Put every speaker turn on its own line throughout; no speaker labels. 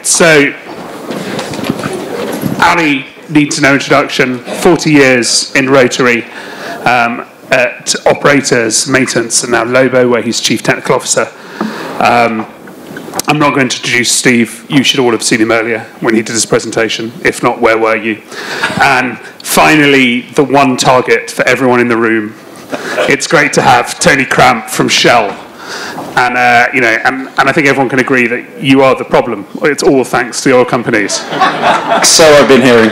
So Ali needs no introduction. 40 years in Rotary at operators, maintenance, and now Lobo, where he's Chief Technical Officer. I'm not going to introduce Steve. You should all have seen him earlier when he did his presentation. If not, where were you? And finally, the one target for everyone in the room. It's great to have Tony Cramp from Shell. And, and I think everyone can agree that you are the problem. It's all thanks to the oil companies.
So I've been hearing.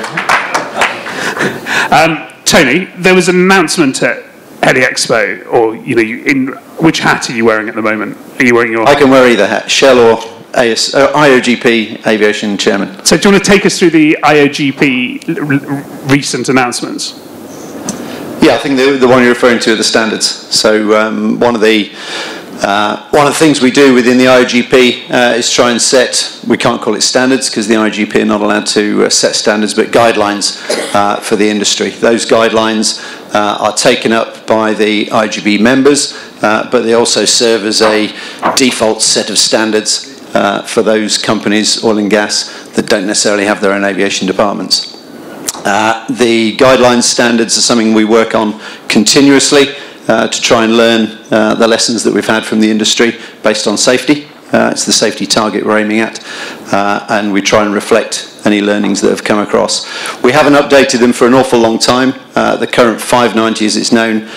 Tony, there was an announcement at Heli Expo, or in which hat are you wearing at the moment? Are you wearing your?
I can wear either hat, Shell or IOGP Aviation Chairman.
So do you want to take us through the IOGP recent announcements?
Yeah, I think the one you're referring to are the standards. So one of the things we do within the IOGP is try and set, we can't call it standards because the IOGP are not allowed to set standards, but guidelines for the industry. Those guidelines are taken up by the IOGP members, but they also serve as a default set of standards for those companies, oil and gas, that don't necessarily have their own aviation departments. The guidelines standards are something we work on continuously to try and learn the lessons that we've had from the industry based on safety. It's the safety target we're aiming at, and we try and reflect any learnings that have come across. We haven't updated them for an awful long time. The current 590, as it's known,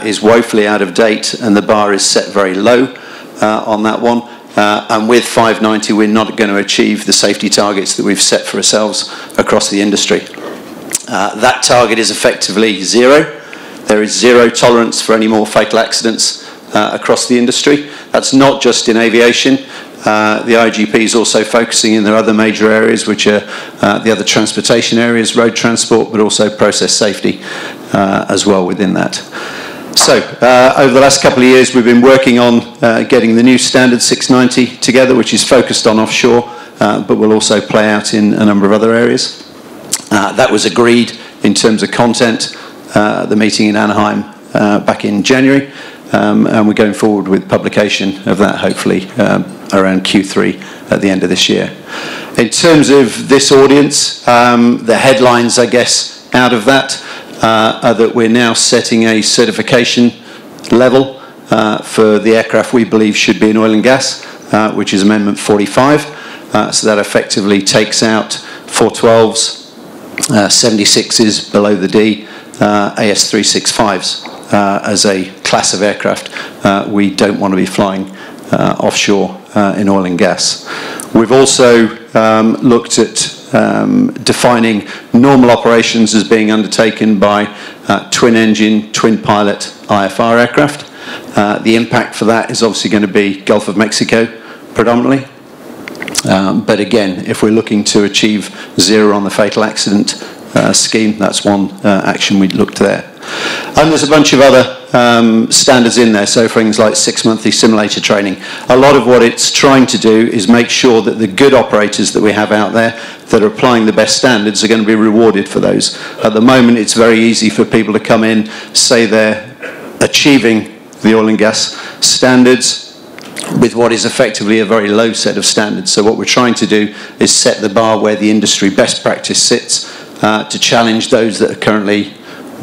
is woefully out of date, and the bar is set very low on that one. And with 590, we're not going to achieve the safety targets that we've set for ourselves across the industry. That target is effectively zero. There is zero tolerance for any more fatal accidents across the industry. That's not just in aviation. The IGP is also focusing in their other major areas, which are the other transportation areas, road transport, but also process safety as well within that. So over the last couple of years, we've been working on getting the new standard 690 together, which is focused on offshore, but will also play out in a number of other areas. That was agreed in terms of content at the meeting in Anaheim back in January, and we're going forward with publication of that hopefully around Q3 at the end of this year. In terms of this audience, the headlines, I guess, out of that are that we're now setting a certification level for the aircraft we believe should be in oil and gas, which is Amendment 45. So that effectively takes out 412s, 76s below the D, AS365s as a class of aircraft we don't want to be flying offshore in oil and gas. We've also looked at defining normal operations as being undertaken by twin-engine, twin-pilot IFR aircraft. The impact for that is obviously going to be Gulf of Mexico predominantly. But again, if we're looking to achieve zero on the fatal accident scheme, that's one action we'd look to there. And there's a bunch of other standards in there, so things like 6-monthly simulator training. A lot of what it's trying to do is make sure that the good operators that we have out there that are applying the best standards are going to be rewarded for those. At the moment, it's very easy for people to come in, say they're achieving the oil and gas standards with what is effectively a very low set of standards. So what we're trying to do is set the bar where the industry best practice sits to challenge those that are currently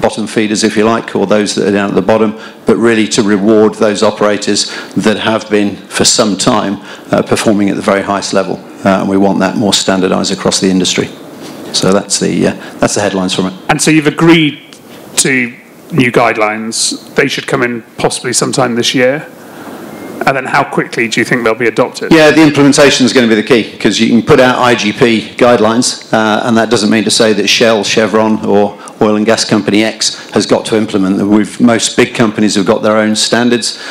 bottom feeders, if you like, or those that are down at the bottom, but really to reward those operators that have been for some time performing at the very highest level. And we want that more standardised across the industry. So that's the headlines from it.
And so you've agreed to new guidelines. They should come in possibly sometime this year. And then how quickly do you think they'll be adopted?
Yeah, the implementation is going to be the key, because you can put out IGP guidelines, and that doesn't mean to say that Shell, Chevron, or oil and gas company X has got to implement them. Most big companies have got their own standards,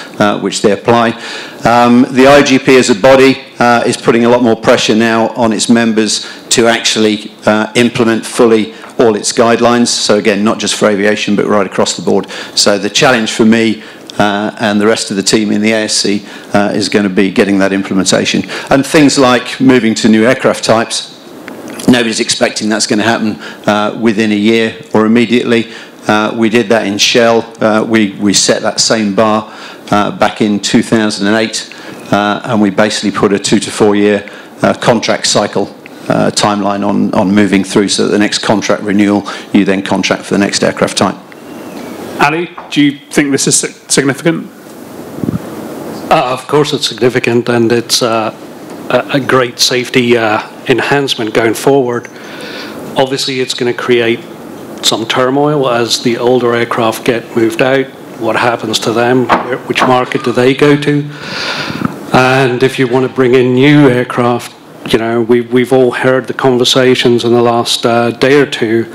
which they apply. The IGP as a body is putting a lot more pressure now on its members to actually implement fully all its guidelines. So again, not just for aviation, but right across the board. So the challenge for me and the rest of the team in the ASC is going to be getting that implementation. And things like moving to new aircraft types, nobody's expecting that's going to happen within a year or immediately. We did that in Shell. We set that same bar back in 2008, and we basically put a 2 to 4 year contract cycle timeline on moving through, so that the next contract renewal, you then contract for the next aircraft type.
Ali, do you think this is significant?
Of course it's significant, and it's a great safety enhancement going forward. Obviously it's going to create some turmoil as the older aircraft get moved out. What happens to them? Which market do they go to? And if you want to bring in new aircraft, you know, we've all heard the conversations in the last day or two.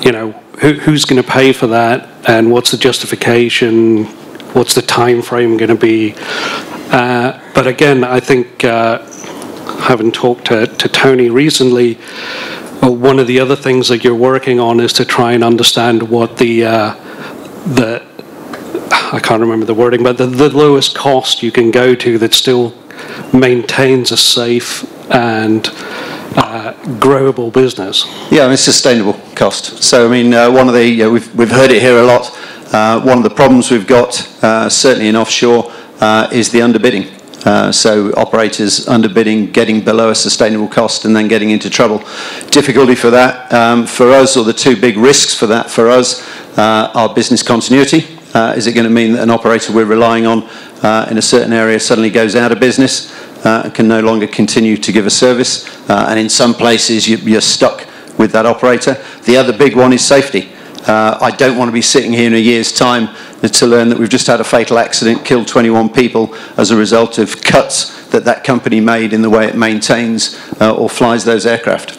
You know, who's going to pay for that, and what's the justification? What's the time frame going to be? But again, I think, having talked to Tony recently, one of the other things that you're working on is to try and understand what the I can't remember the wording, but the lowest cost you can go to that still maintains a safe and growable business.
Yeah, I mean, sustainable cost. So, I mean, one of the, we've heard it here a lot. One of the problems we've got, certainly in offshore, is the underbidding. So operators underbidding, getting below a sustainable cost, and then getting into trouble. Difficulty for that, for us, or the two big risks for that for us, are business continuity. Is it going to mean that an operator we're relying on in a certain area suddenly goes out of business and can no longer continue to give a service? And in some places you're stuck with that operator. The other big one is safety. I don't want to be sitting here in a year's time to learn that we've just had a fatal accident, killed 21 people as a result of cuts that company made in the way it maintains or flies those aircraft.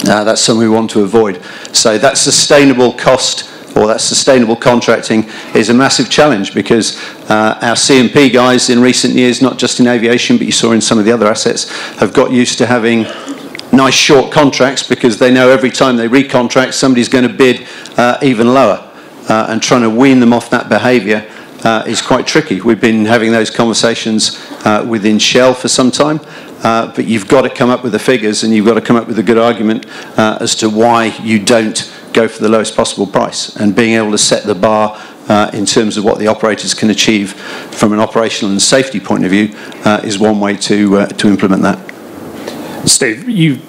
That's something we want to avoid. So that sustainable cost, or that sustainable contracting, is a massive challenge, because our C&P guys in recent years, not just in aviation, but you saw in some of the other assets, have got used to having nice short contracts, because they know every time they recontract, somebody's going to bid even lower. And trying to wean them off that behaviour is quite tricky. We've been having those conversations within Shell for some time, but you've got to come up with the figures, and you've got to come up with a good argument as to why you don't go for the lowest possible price. And being able to set the bar in terms of what the operators can achieve from an operational and safety point of view is one way to implement that.
Steve, you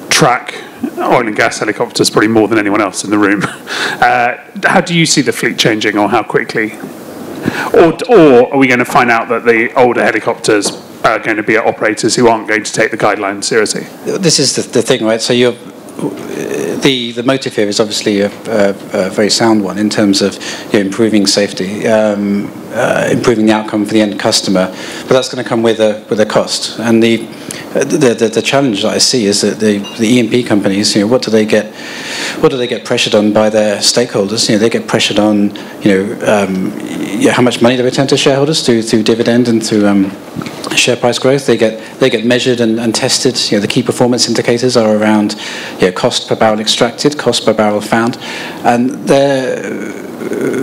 track oil and gas helicopters probably more than anyone else in the room. How do you see the fleet changing, or how quickly? Or are we going to find out that the older helicopters are going to be at operators who aren't going to take the guidelines seriously?
This is the thing, right? So the motive here is obviously a very sound one in terms of improving safety, improving the outcome for the end customer, but that's going to come with a cost. And the challenge that I see is that the E&P companies, what do they get pressured on by their stakeholders? They get pressured on how much money they return to shareholders through dividend and through share price growth. They get measured and tested. The key performance indicators are around cost per barrel extracted, cost per barrel found, and their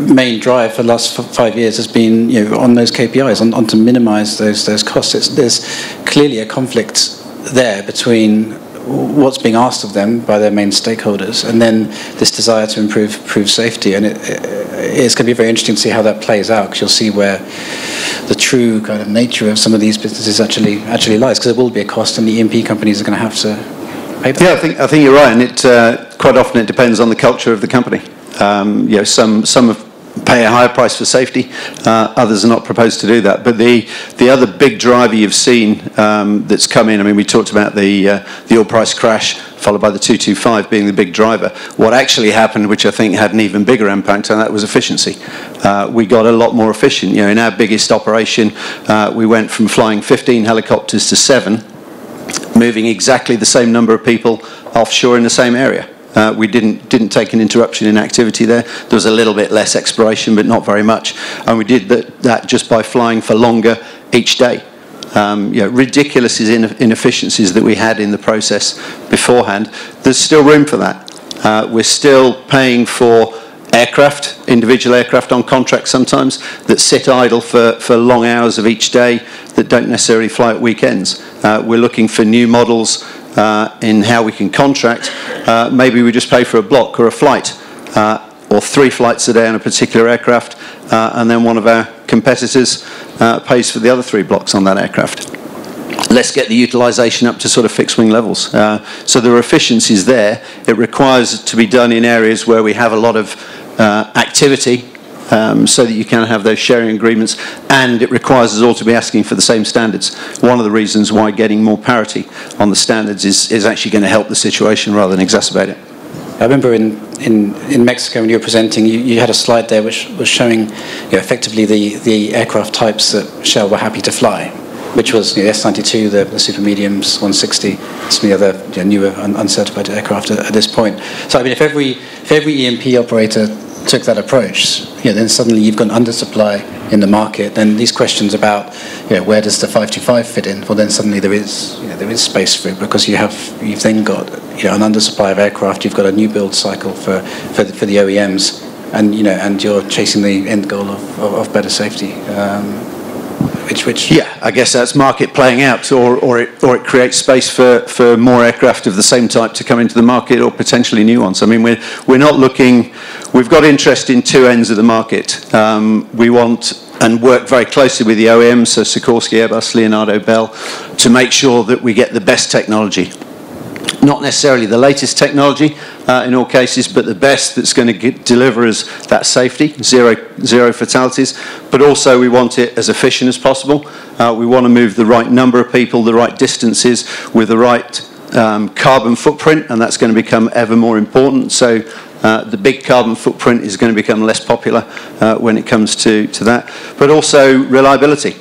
main drive for the last 5 years has been on those KPIs, on to minimise those costs. There's clearly a conflict there between what's being asked of them by their main stakeholders, and then this desire to improve safety. And it's going to be very interesting to see how that plays out, because you'll see where the true kind of nature of some of these businesses actually lies, because there will be a cost, and the E&P companies are going to have to pay that.
Yeah, I think you're right, and it quite often it depends on the culture of the company. Some pay a higher price for safety, others are not proposed to do that. But the other big driver you've seen that's come in, I mean, we talked about the oil price crash, followed by the 225 being the big driver. What actually happened, which I think had an even bigger impact on that, was efficiency. We got a lot more efficient. In our biggest operation, we went from flying 15 helicopters to 7, moving exactly the same number of people offshore in the same area. We didn't take an interruption in activity there. There was a little bit less exploration, but not very much. And we did that just by flying for longer each day. Ridiculous inefficiencies that we had in the process beforehand. There's still room for that. We're still paying for aircraft, individual aircraft on contract sometimes, that sit idle for long hours of each day, that don't necessarily fly at weekends. We're looking for new models in how we can contract. Maybe we just pay for a block or a flight, or 3 flights a day on a particular aircraft, and then one of our competitors pays for the other 3 blocks on that aircraft. let's get the utilisation up to sort of fixed wing levels. So there are efficiencies there. It requires it to be done in areas where we have a lot of activity, so that you can have those sharing agreements, and it requires us all to be asking for the same standards. One of the reasons why getting more parity on the standards is actually going to help the situation rather than exacerbate it.
I remember in Mexico when you were presenting, you had a slide there which was showing effectively the aircraft types that Shell were happy to fly, which was the S-92, the super mediums, 160, some of the other newer uncertified aircraft at this point. So I mean, if every E&P operator took that approach, then suddenly you've got an undersupply in the market. Then these questions about where does the 525 fit in? Well, then suddenly there is space for it, because you've then got an undersupply of aircraft. You've got a new build cycle for the OEMs, and and you're chasing the end goal of better safety. Which
yeah, I guess that's market playing out, or it creates space for more aircraft of the same type to come into the market, or potentially new ones. I mean, we're not looking. We've got interest in two ends of the market. We want and work very closely with the OEMs, so Sikorsky, Airbus, Leonardo, Bell, to make sure that we get the best technology. Not necessarily the latest technology in all cases, but the best that's going to deliver us that safety, zero fatalities, but also we want it as efficient as possible. We want to move the right number of people, the right distances, with the right carbon footprint, and that's going to become ever more important. So the big carbon footprint is going to become less popular when it comes to that, but also reliability.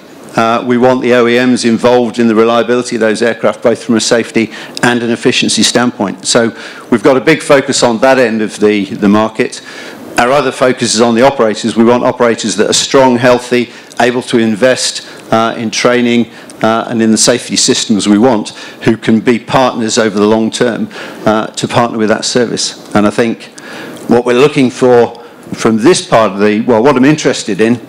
We want the OEMs involved in the reliability of those aircraft, both from a safety and an efficiency standpoint. So we've got a big focus on that end of the market. Our other focus is on the operators. We want operators that are strong, healthy, able to invest in training and in the safety systems we want, who can be partners over the long term to partner with that service. And I think what we're looking for from this part of what I'm interested in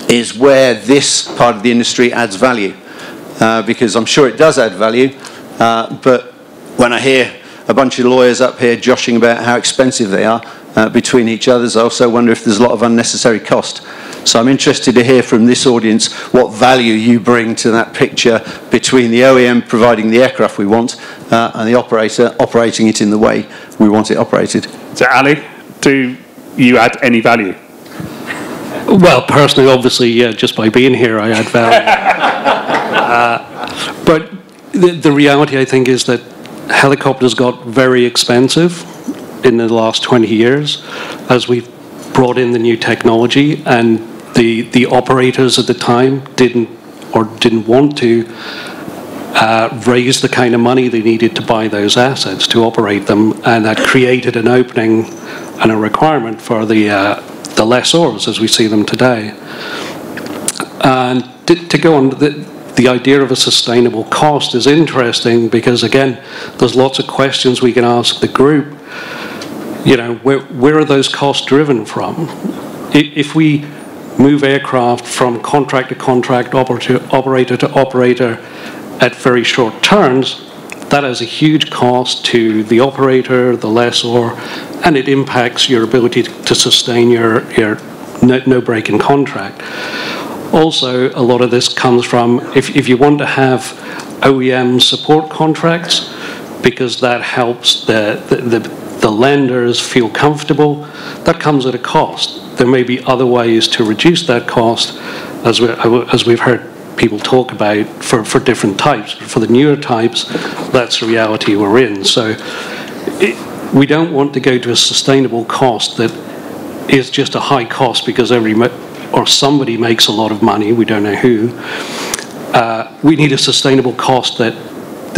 is where this part of the industry adds value, because I'm sure it does add value, but when I hear a bunch of lawyers up here joshing about how expensive they are between each other, I also wonder if there's a lot of unnecessary cost. So I'm interested to hear from this audience what value you bring to that picture between the OEM providing the aircraft we want and the operator operating it in the way we want it operated.
So Ali, do you add any value?
Well, personally, obviously, just by being here, I add value. But the reality, I think, is that helicopters got very expensive in the last 20 years as we've brought in the new technology, and the operators at the time didn't want to raise the kind of money they needed to buy those assets to operate them, and that created an opening and a requirement for the lessors as we see them today. And to go on, the idea of a sustainable cost is interesting, because again, there's lots of questions we can ask the group. Where are those costs driven from? If we move aircraft from contract to contract, operator to operator at very short turns, that has a huge cost to the operator, the lessor, and it impacts your ability to sustain your no-break in contract. Also, a lot of this comes from, if you want to have OEM support contracts, because that helps the lenders feel comfortable, that comes at a cost. There may be other ways to reduce that cost, as we've heard people talk about for different types. For the newer types, that's the reality we're in. So we don't want to go to a sustainable cost that is just a high cost because somebody makes a lot of money, we don't know who. We need a sustainable cost that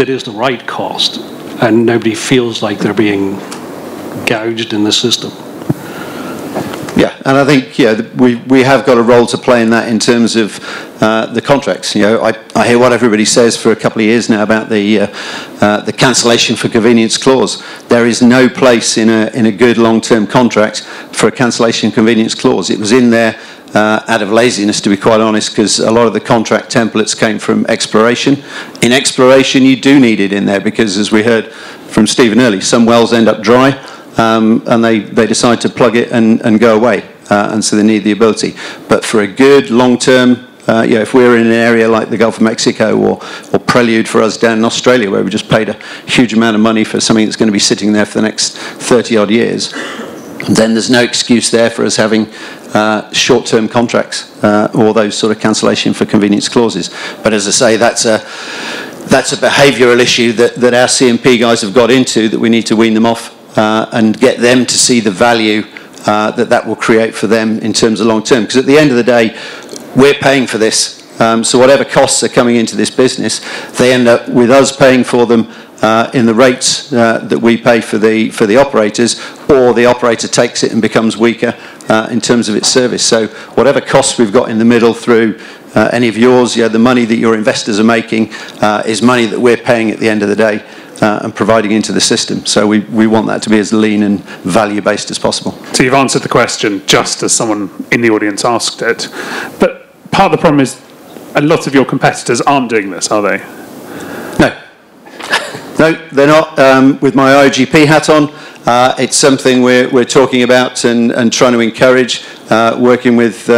is the right cost, and nobody feels like they're being gouged in the system.
Yeah, and I think we have got a role to play in that in terms of the contracts. I hear what everybody says for a couple of years now about the cancellation for convenience clause. There is no place in a good long-term contract for a cancellation convenience clause. It was in there out of laziness, to be quite honest, because a lot of the contract templates came from exploration. In exploration, you do need it in there because, as we heard from Stephen earlier, some wells end up dry. And they decide to plug it and go away, and so they need the ability. But for a good long-term If we're in an area like the Gulf of Mexico or Prelude for us down in Australia, where we just paid a huge amount of money for something that's going to be sitting there for the next 30-odd years, then there's no excuse there for us having short-term contracts or those sort of cancellation for convenience clauses. But as I say, that's a behavioural issue that our C&P guys have got into, that we need to wean them off and get them to see the value that will create for them in terms of long-term. Because at the end of the day, we're paying for this. So whatever costs are coming into this business, they end up with us paying for them in the rates that we pay for the operators, or the operator takes it and becomes weaker in terms of its service. So whatever costs we've got in the middle through any of yours, the money that your investors are making is money that we're paying at the end of the day and providing into the system. So we want that to be as lean and value-based as possible.
So you've answered the question just as someone in the audience asked it. But part of the problem is a lot of your competitors aren't doing this, are they?
No, they're not. With my IGP hat on, it's something we're talking about and trying to encourage, working with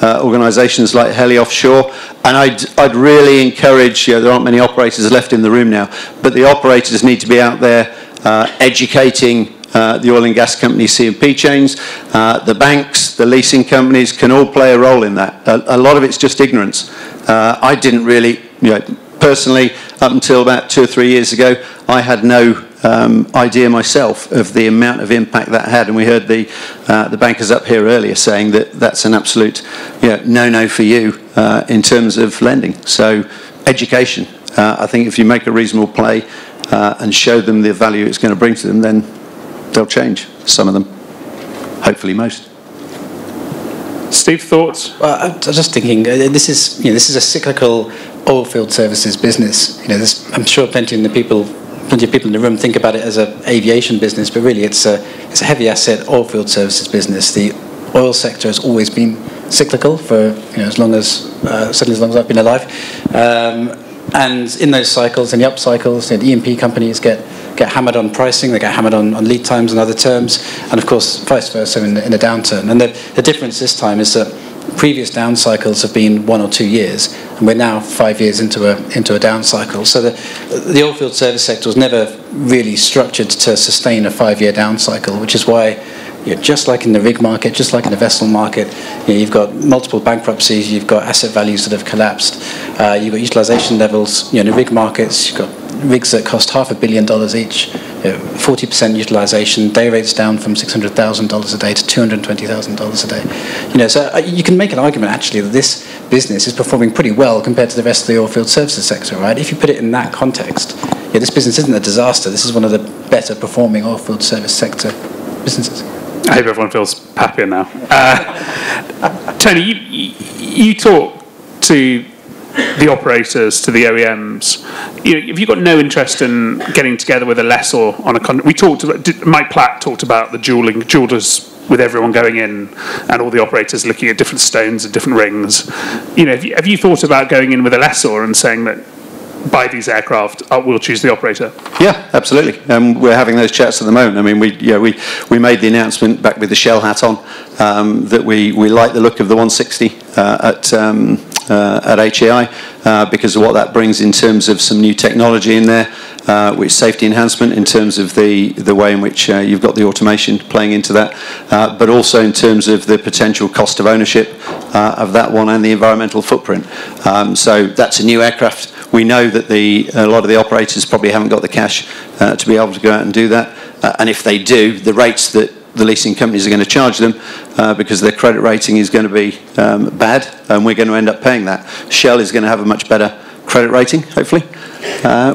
organisations like Heli Offshore. And I'd really encourage, there aren't many operators left in the room now, but the operators need to be out there educating the oil and gas company C&P chains. The banks, the leasing companies can all play a role in that. A lot of it's just ignorance. I didn't really, personally, up until about 2 or 3 years ago, I had no idea myself of the amount of impact that had. And we heard the bankers up here earlier saying that that's an absolute no-no for you in terms of lending. So education. I think if you make a reasonable play and show them the value it's going to bring to them, then they'll change. Some of them. Hopefully most.
Steve, thoughts?
Well, I was just thinking, this is a cyclical oilfield services business. I'm sure plenty of people in the room think about it as an aviation business, but really it's a heavy asset oilfield services business. The oil sector has always been cyclical for certainly as long as I've been alive. And in those cycles, in the up cycles, the E&P companies get hammered on pricing, they get hammered on lead times and other terms, and of course vice versa in a downturn. And the difference this time is that previous down cycles have been 1 or 2 years, and we're now 5 years into a down cycle. So the oilfield service sector was never really structured to sustain a 5-year down cycle, which is why, just like in the rig market, just like in the vessel market, you've got multiple bankruptcies, you've got asset values that have collapsed, you've got utilisation levels. In the rig markets, you've got rigs that cost $500 million each, 40% utilisation, day rates down from $600,000 a day to $220,000 a day. So you can make an argument actually that this business is performing pretty well compared to the rest of the oilfield services sector, right? If you put it in that context, this business isn't a disaster. This is one of the better performing oilfield service sector businesses.
I hope everyone feels happier now. Tony, you talk to the operators, to the OEMs. If you've got no interest in getting together with a lessor on a contract, we talked about, Mike Platt talked about the jewelers with everyone going in and all the operators looking at different stones and different rings. Have you thought about going in with a lessor and saying that buy these aircraft, we'll choose the operator?
Yeah, absolutely. We're having those chats at the moment. I mean, we made the announcement back with the Shell hat on that we like the look of the 160 at HAI because of what that brings in terms of some new technology in there, which safety enhancement in terms of the way in which you've got the automation playing into that, but also in terms of the potential cost of ownership of that one and the environmental footprint. So that's a new aircraft. We know that a lot of the operators probably haven't got the cash to be able to go out and do that. And if they do, the rates that the leasing companies are going to charge them because their credit rating is going to be bad, and we're going to end up paying that. Shell is going to have a much better credit rating, hopefully,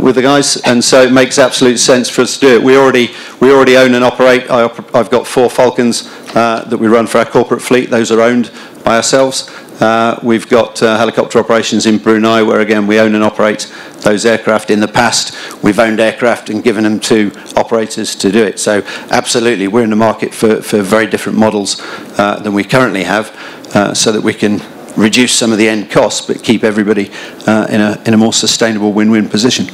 with the guys, and so it makes absolute sense for us to do it. We already own and operate. I've got 4 Falcons that we run for our corporate fleet. Those are owned by ourselves. We've got helicopter operations in Brunei, where again we own and operate those aircraft. In the past, we've owned aircraft and given them to operators to do it. So absolutely, we're in the market for very different models than we currently have, so that we can reduce some of the end costs, but keep everybody in a more sustainable win-win position.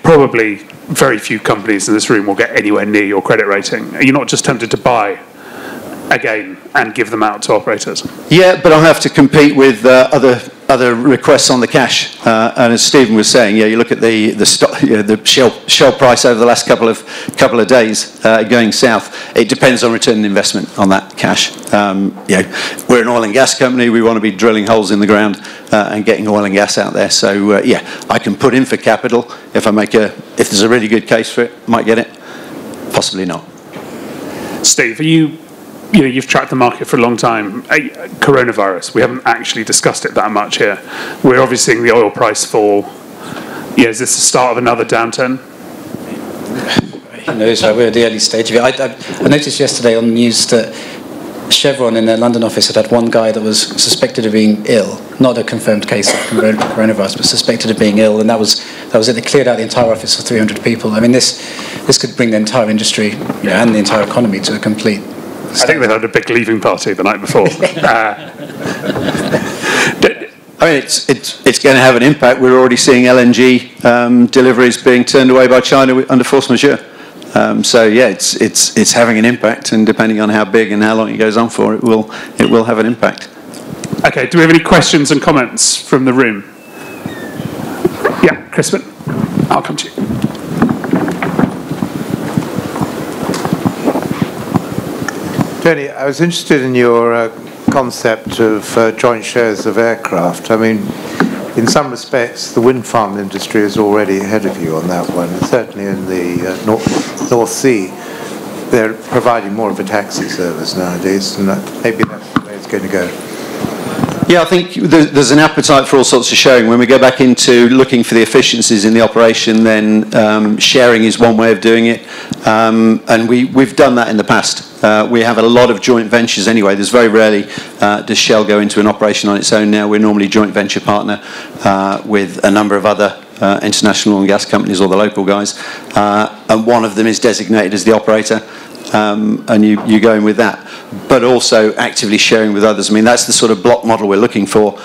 Probably very few companies in this room will get anywhere near your credit rating. Are you not just tempted to buy again and give them out to operators?
Yeah, but I'll have to compete with other requests on the cash. And as Stephen was saying, you look at the Shell price over the last couple of days going south. It depends on return on investment on that cash. We're an oil and gas company. We want to be drilling holes in the ground and getting oil and gas out there. So I can put in for capital if if there's a really good case for it. Might get it. Possibly not.
Steve, you've tracked the market for a long time. Coronavirus, we haven't actually discussed it that much here. We're obviously seeing the oil price fall. Is this the start of another downturn?
Who knows? We're at the early stage of it. I noticed yesterday on the news that Chevron in their London office had one guy that was suspected of being ill, not a confirmed case of coronavirus, but suspected of being ill, and that was it. They cleared out the entire office of 300 people. I mean, this could bring the entire industry and the entire economy to a complete.
I think they had a big leaving party the night before.
I mean, it's going to have an impact. We're already seeing LNG deliveries being turned away by China under force majeure. It's having an impact, and depending on how big and how long it goes on for, it will have an impact.
Okay. Do we have any questions and comments from the room? Yeah, Crispin, I'll come to you.
Tony, I was interested in your concept of joint shares of aircraft. I mean, in some respects, the wind farm industry is already ahead of you on that one. Certainly in the North Sea, they're providing more of a taxi service nowadays, and maybe that's the way it's going to go.
Yeah, I think there's an appetite for all sorts of sharing. When we go back into looking for the efficiencies in the operation, then sharing is one way of doing it. And we've done that in the past. We have a lot of joint ventures anyway. There's very rarely does Shell go into an operation on its own now. We're normally joint venture partner with a number of other international oil and gas companies or the local guys. And one of them is designated as the operator. And you go in with that, but also actively sharing with others. I mean, that's the sort of block model we're looking for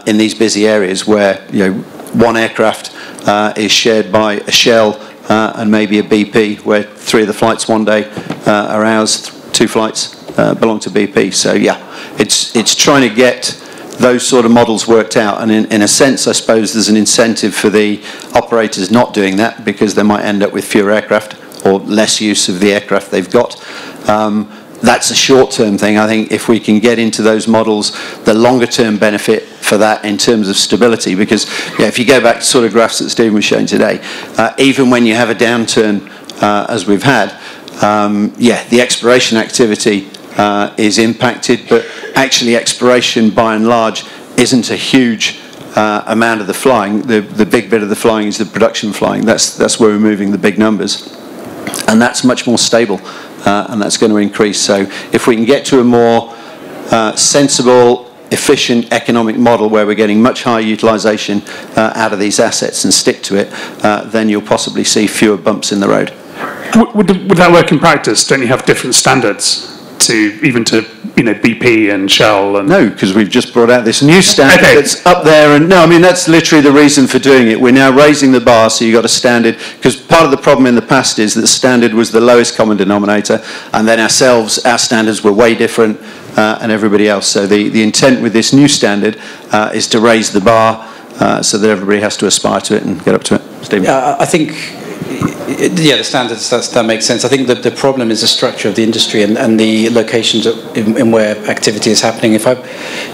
in these busy areas where one aircraft is shared by a Shell and maybe a BP, where 3 of the flights one day are ours, 2 flights belong to BP. So it's trying to get those sort of models worked out, and in a sense, I suppose there's an incentive for the operators not doing that because they might end up with fewer aircraft or less use of the aircraft they've got. That's a short-term thing. I think if we can get into those models, the longer-term benefit for that in terms of stability, because if you go back to sort of graphs that Stephen was showing today, even when you have a downturn as we've had, the exploration activity is impacted, but actually exploration by and large isn't a huge amount of the flying. The big bit of the flying is the production flying. That's where we're moving the big numbers. And that's much more stable, and that's going to increase. So if we can get to a more sensible, efficient economic model where we're getting much higher utilisation out of these assets and stick to it, then you'll possibly see fewer bumps in the road.
Would that work in practice? Don't you have different standards to BP and Shell? And
no, because we've just brought out this new standard that's up there. And no, I mean, that's literally the reason for doing it. We're now raising the bar, so you've got a standard, because part of the problem in the past is that the standard was the lowest common denominator, and then our standards were way different and everybody else. So the intent with this new standard is to raise the bar so that everybody has to aspire to it and get up to it. Stephen?
I think the standards, that makes sense. I think that the problem is the structure of the industry and the locations in where activity is happening. If I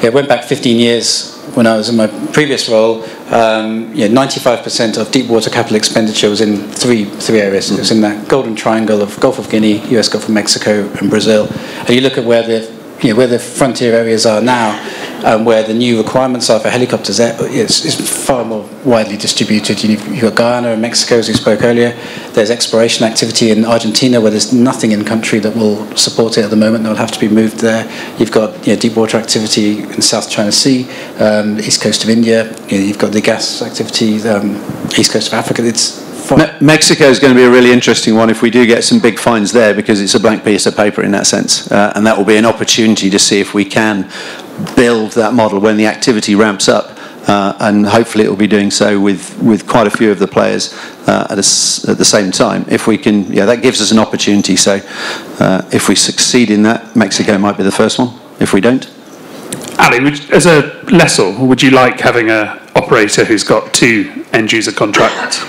went back 15 years when I was in my previous role, 95% of deep water capital expenditure was in three areas. It was in that golden triangle of Gulf of Guinea, US Gulf of Mexico, and Brazil. And you look at where the frontier areas are now, where the new requirements are for helicopters, it's far more widely distributed. You've got Guyana and Mexico, as we spoke earlier. There's exploration activity in Argentina, where there's nothing in country that will support it at the moment. They'll have to be moved there. You've got deep water activity in South China Sea, east coast of India. You've got the gas activity, east coast of Africa.
Mexico is going to be a really interesting one if we do get some big finds there, because it's a blank piece of paper in that sense, and that will be an opportunity to see if we can build that model when the activity ramps up and hopefully it will be doing so with quite a few of the players at the same time. If we can, that gives us an opportunity. So if we succeed in that, Mexico might be the first one. If we don't,
Ali, as a lessor, would you like having an operator who's got 2 end-user contracts?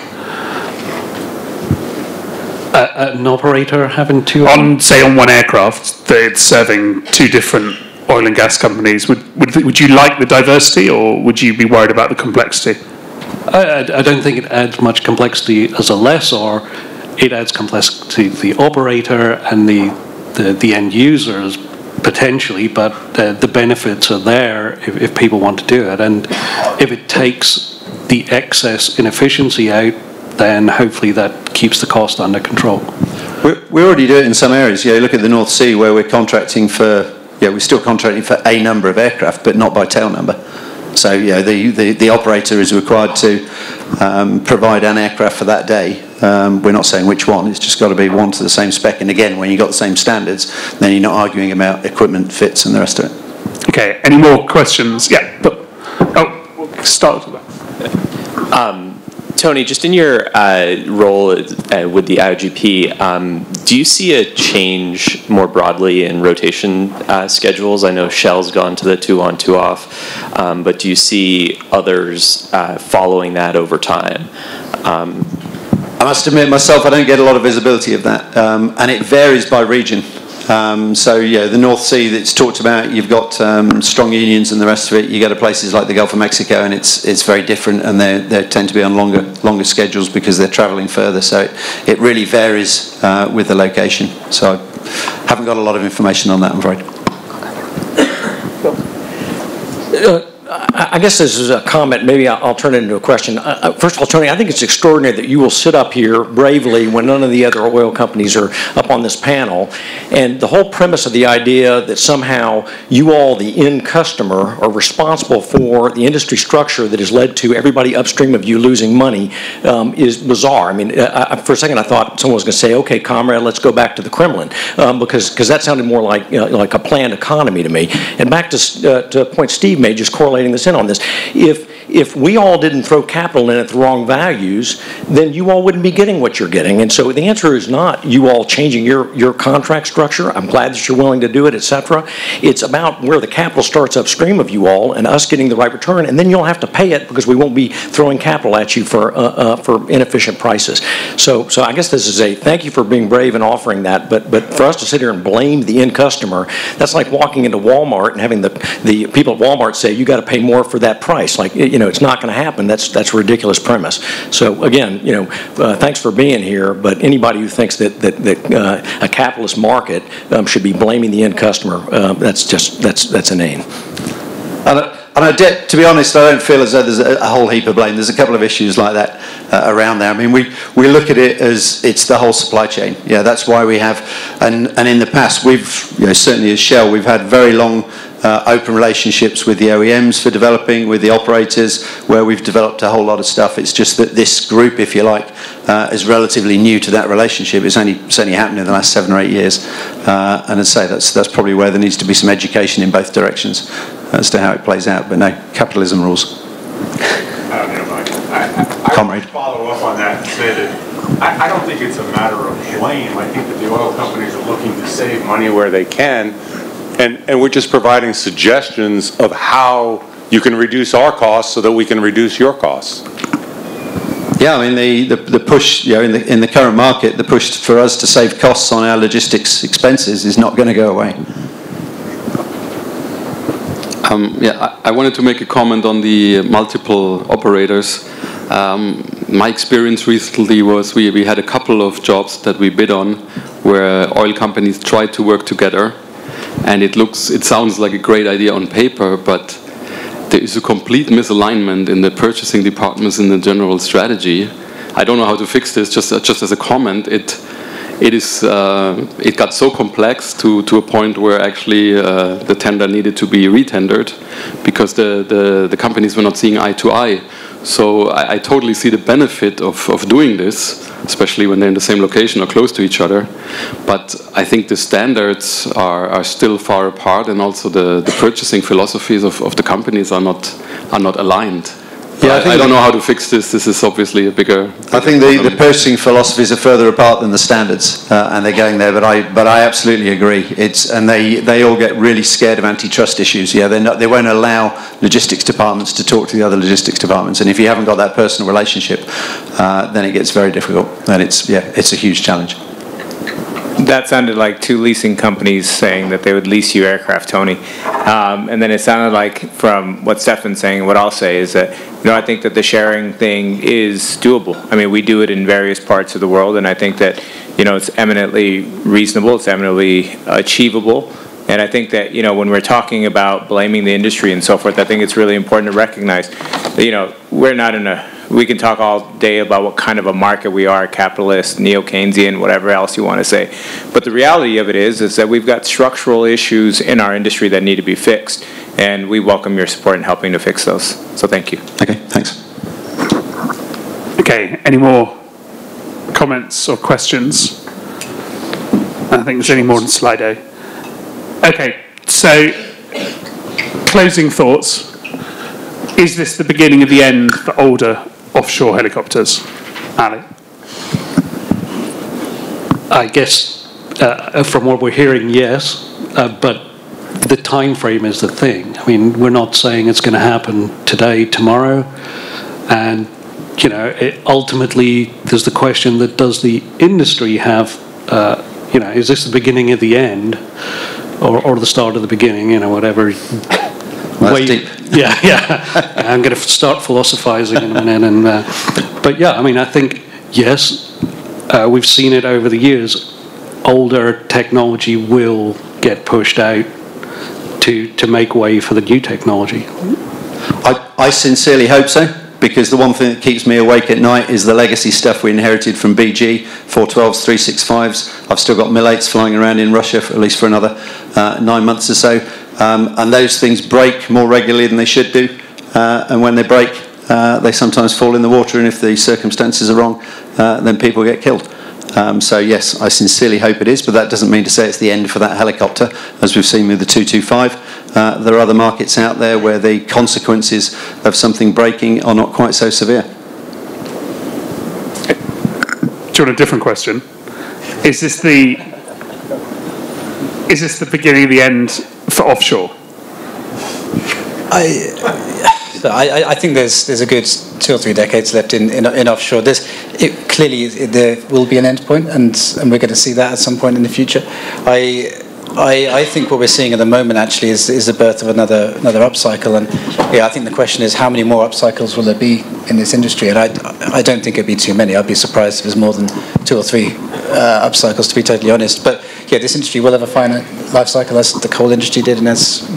An operator having 2
on one aircraft that it's serving 2 different oil and gas companies. Would you like the diversity, or would you be worried about the complexity?
I don't think it adds much complexity as a lessor. It adds complexity to the operator and the end users potentially, but the benefits are there if people want to do it. And if it takes the excess inefficiency out, then hopefully that keeps the cost under control.
We already do it in some areas. Look at the North Sea, where we're contracting for, we're still contracting for a number of aircraft, but not by tail number. So the operator is required to provide an aircraft for that day. We're not saying which one, it's just got to be one to the same spec. And again, when you've got the same standards, then you're not arguing about equipment fits and the rest of it.
Okay, any more questions? Yeah, but we'll start with that.
Tony, just in your role with the IOGP, do you see a change more broadly in rotation schedules? I know Shell's gone to the 2 on 2 off, but do you see others following that over time?
I must admit myself, I don't get a lot of visibility of that, and it varies by region. The North Sea that's talked about, you've got strong unions and the rest of it. You go to places like the Gulf of Mexico, and it's very different, and they tend to be on longer schedules because they're travelling further. So it really varies with the location. So I haven't got a lot of information on that, I'm afraid.
I guess this is a comment. Maybe I'll turn it into a question. First of all, Tony, I think it's extraordinary that you will sit up here bravely when none of the other oil companies are up on this panel. And the whole premise of the idea that somehow you all, the end customer, are responsible for the industry structure that has led to everybody upstream of you losing money is bizarre. I mean, for a second I thought someone was going to say, okay, comrade, let's go back to the Kremlin, because that sounded more like, like a planned economy to me. And back to a point Steve made, just correlating this in on this, if we all didn't throw capital in at the wrong values, then you all wouldn't be getting what you're getting. And so the answer is not you all changing your contract structure. I'm glad that you're willing to do it, etc. It's about where the capital starts upstream of you all and us getting the right return, and then you'll have to pay it because we won't be throwing capital at you for inefficient prices. So I guess this is a thank you for being brave and offering that, but for us to sit here and blame the end customer, that's like walking into Walmart and having the people at Walmart say you got to pay more for that price. Like, it's not going to happen. That's a ridiculous premise. So again, thanks for being here. But anybody who thinks that a capitalist market should be blaming the end customer, that's inane.
And to be honest, I don't feel as though there's a whole heap of blame. There's a couple of issues like that around there. I mean, we look at it as it's the whole supply chain. Yeah, that's why we have, and in the past, we've certainly as Shell, we've had very long open relationships with the OEMs for developing, with the operators, where we've developed a whole lot of stuff. It's just that this group, if you like, is relatively new to that relationship. It's only happened in the last 7 or 8 years. And as I say, that's probably where there needs to be some education in both directions as to how it plays out. But no, capitalism rules. Comrade.
I follow up on that and say that I don't think it's a matter of blame. I think that the oil companies are looking to save money where they can. And we're just providing suggestions of how you can reduce our costs so that we can reduce your costs.
Yeah, I mean the push, in the current market, the push for us to save costs on our logistics expenses is not going to go away.
I wanted to make a comment on the multiple operators. My experience recently was we had a couple of jobs that we bid on where oil companies tried to work together. And it sounds like a great idea on paper, but there is a complete misalignment in the purchasing departments in the general strategy. I don't know how to fix this. Just as a comment, it got so complex to a point where actually the tender needed to be retendered because the companies were not seeing eye to eye. So I totally see the benefit of doing this, especially when they're in the same location or close to each other. But I think the standards are still far apart, and also the purchasing philosophies of the companies are not aligned. Yeah, I don't know how to fix this. This is obviously a bigger
I think the purchasing philosophies are further apart than the standards, and they're going there. But I absolutely agree. And they all get really scared of antitrust issues. Yeah, they won't allow logistics departments to talk to the other logistics departments. And if you haven't got that personal relationship, then it gets very difficult. And it's a huge challenge.
That sounded like two leasing companies saying that they would lease you aircraft, Tony. And then it sounded like, from what Stefan's saying, what I'll say is that, I think that the sharing thing is doable. I mean, we do it in various parts of the world, and I think that, it's eminently reasonable, it's eminently achievable. And I think that, when we're talking about blaming the industry and so forth, I think it's really important to recognize that, we're not in we can talk all day about what kind of a market we are, capitalist, neo-Keynesian, whatever else you want to say. But the reality of it is that we've got structural issues in our industry that need to be fixed, and we welcome your support in helping to fix those. So thank you.
Okay, thanks.
Okay, any more comments or questions? I don't think there's any more on Slido. Okay, so closing thoughts. Is this the beginning of the end for older offshore helicopters? Ali?
I guess from what we're hearing, yes, but the time frame is the thing. I mean, we're not saying it's going to happen today, tomorrow, and ultimately there's the question that does the industry have, is this the beginning of the end, or the start of the beginning? Whatever.
Well, that's deep.
Yeah. I'm going to start philosophizing in a minute, but yeah, I mean, I think yes, we've seen it over the years. Older technology will get pushed out to make way for the new technology.
I sincerely hope so, because the one thing that keeps me awake at night is the legacy stuff we inherited from BG, 412s, 365s. I've still got Mill-8s flying around in Russia, for at least for another 9 months or so. And those things break more regularly than they should do. And when they break, they sometimes fall in the water, and if the circumstances are wrong, then people get killed. So yes, I sincerely hope it is, but that doesn't mean to say it's the end for that helicopter, as we've seen with the 225. There are other markets out there where the consequences of something breaking are not quite so severe.
Do you want a different question? Is this the beginning of the end for offshore?
I think there's a good 2 or 3 decades left in offshore. Clearly there will be an end point, and we're going to see that at some point in the future. I think what we're seeing at the moment actually is the birth of another upcycle, and I think the question is how many more upcycles will there be in this industry? And I don't think it'd be too many. I'd be surprised if there's more than 2 or 3 upcycles, to be totally honest. But yeah, this industry will have a finite life cycle, as the coal industry did, and as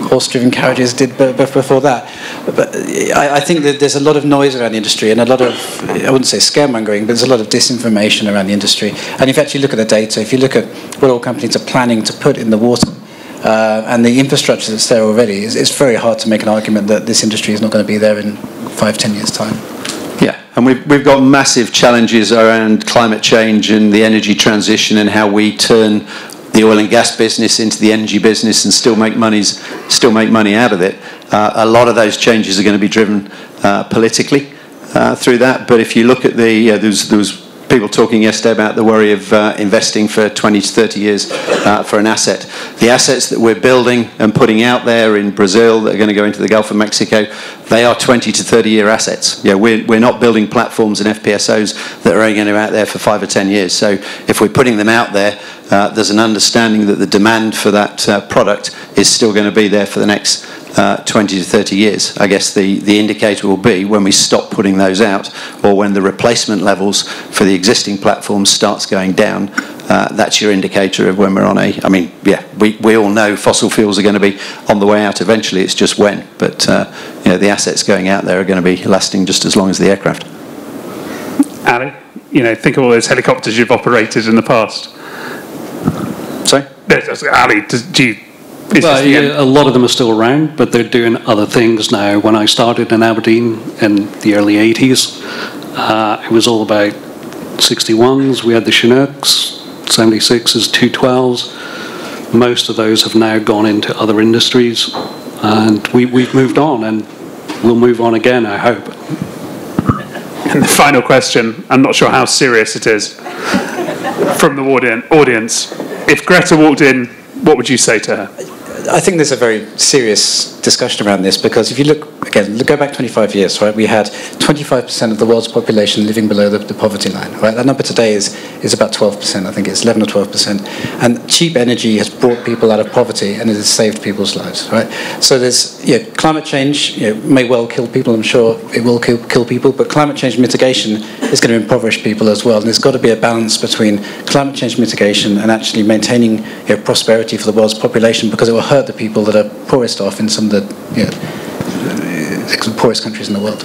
horse-driven carriages did before that. But I think that there's a lot of noise around the industry, and a lot of, I wouldn't say scaremongering, but there's a lot of disinformation around the industry. And if you actually look at the data, if you look at what all companies are planning to put in the water, and the infrastructure that's there already, it's very hard to make an argument that this industry is not going to be there in 5-10 years' time.
Yeah, and we've got massive challenges around climate change and the energy transition, and how we turn the oil and gas business into the energy business and still make money out of it. A lot of those changes are going to be driven politically through that. But if you look at there was people talking yesterday about the worry of investing for 20 to 30 years for an asset. The assets that we're building and putting out there in Brazil that are going to go into the Gulf of Mexico, they are 20 to 30 year assets. Yeah, we're not building platforms and FPSOs that are only going to be out there for 5 or 10 years. So if we're putting them out there, there's an understanding that the demand for that product is still going to be there for the next 20 to 30 years. I guess the indicator will be when we stop putting those out, or when the replacement levels for the existing platforms starts going down. That's your indicator of when we're on I mean, yeah, we all know fossil fuels are going to be on the way out eventually. It's just when. But the assets going out there are going to be lasting just as long as the aircraft.
Ali, think of all those helicopters you've operated in the past.
Sorry?
Ali, do you
Well, yeah, a lot of them are still around, but they're doing other things now. When I started in Aberdeen in the early 80s, it was all about 61s. We had the Chinooks, 76s, 212s. Most of those have now gone into other industries, and we've moved on, and we'll move on again, I hope.
And the final question, I'm not sure how serious it is, from the audience. If Greta walked in, what would you say to her?
I think there's a very serious discussion around this, because if you look, again, go back 25 years, right, we had 25% of the world's population living below the poverty line, right? That number today is about 12%, I think it's 11 or 12%. And cheap energy has brought people out of poverty, and it has saved people's lives, right? So there's, climate change may well kill people, I'm sure it will kill people, but climate change mitigation is going to impoverish people as well. And there's got to be a balance between climate change mitigation and actually maintaining prosperity for the world's population, because it will hurt the people that are poorest off in some of the poorest countries in the world.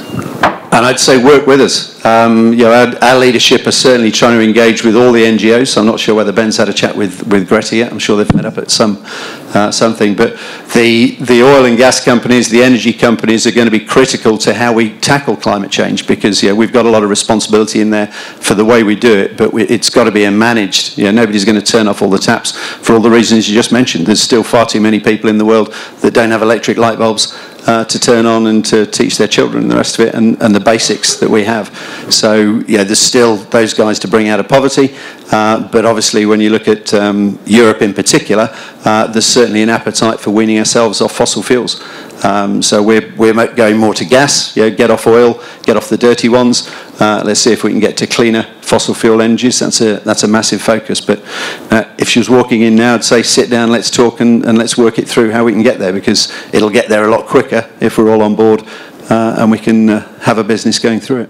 And I'd say work with us. Our leadership are certainly trying to engage with all the NGOs. I'm not sure whether Ben's had a chat with Greta yet. I'm sure they've met up at something. But the oil and gas companies, the energy companies are going to be critical to how we tackle climate change, because we've got a lot of responsibility in there for the way we do it, but it's got to be managed. Nobody's going to turn off all the taps for all the reasons you just mentioned. There's still far too many people in the world that don't have electric light bulbs to turn on and to teach their children and the rest of it, and the basics that we have. So there's still those guys to bring out of poverty, but obviously when you look at Europe in particular, there's certainly an appetite for weaning ourselves off fossil fuels. So we're going more to gas, get off oil, get off the dirty ones. Let's see if we can get to cleaner fossil fuel energies. That's a massive focus. But if she was walking in now, I'd say sit down, let's talk, and let's work it through how we can get there, because it'll get there a lot quicker if we're all on board and we can have a business going through it.